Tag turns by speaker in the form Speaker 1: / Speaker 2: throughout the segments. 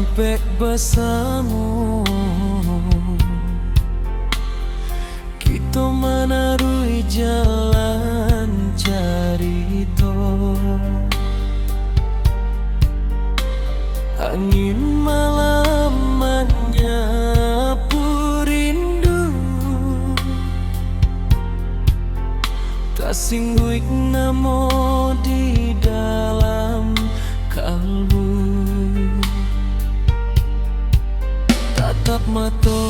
Speaker 1: sampai bersama kita menarui jalan carito. Angin malam menyapu rindu, tak singguik namo di dalam kalbu. Tatap mata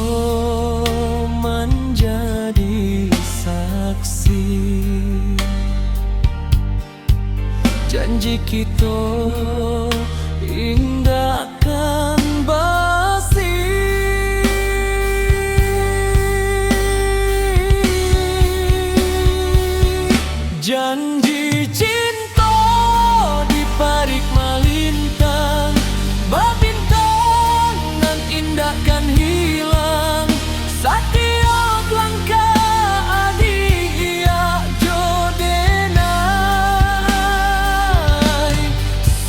Speaker 1: menjadi saksi, janji kita indahkan basi. Janji cinta di parik malintang, babintang nan indahkan hilang. Setiap langkah adia jodenai,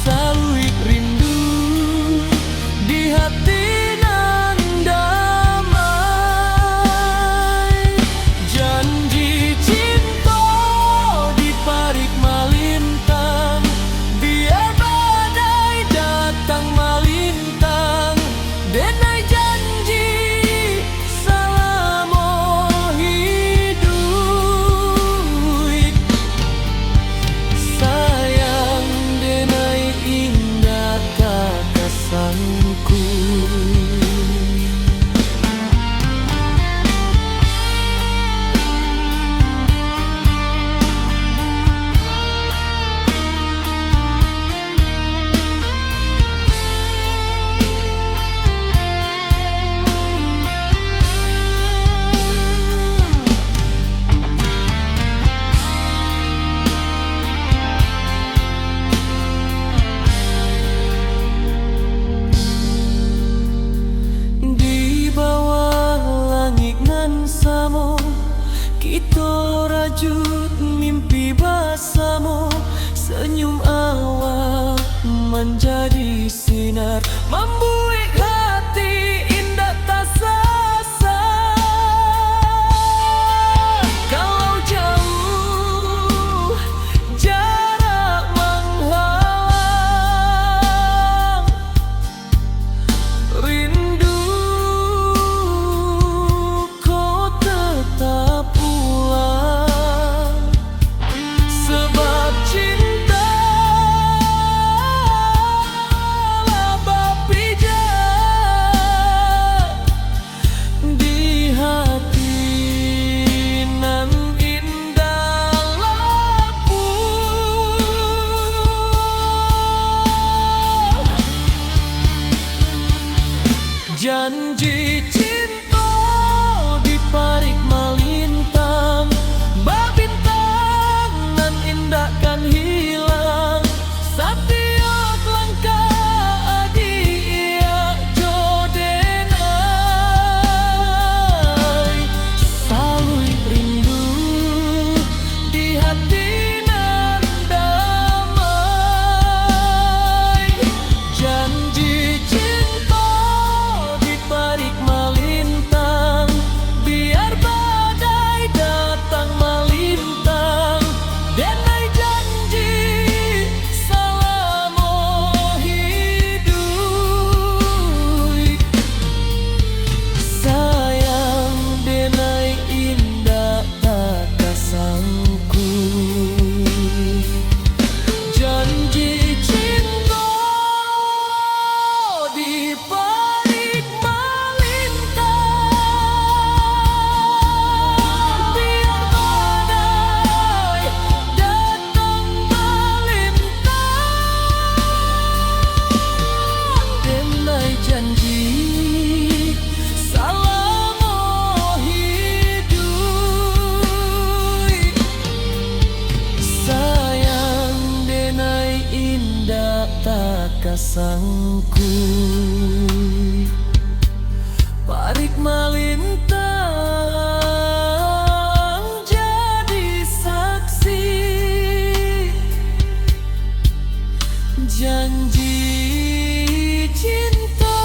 Speaker 1: salui rindu di hati nan damai. Janji cinta di parik malintang, biar badai datang malintang. Denai janji selama hidup, sayang denai indah kakasanku. Kita rajut mimpi bersama, senyum awal menjadi sinar, membuat hati indah tak sasa. Kalau jauh jarak menghalang, rindu kau tetap pulang. Sebab cinta lah bapijak di hati nan indah lapu. Janji cinta di parik malintang, babintang nan indahkan hilang. Setiap langkah adia jodenai, salui rindu di hati nan damai. Janji cinta di parik malintang, biar badai datang malintang. Denai janji selama hidup, sayang denai indah tak kasangku. Janji cinta di parik malintang, biar badai datang malintang. Denai janji selama hidup, sayang denai indah tak kasangku. Parik malintang jadi saksi, janji cinta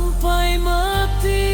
Speaker 1: sampai mati.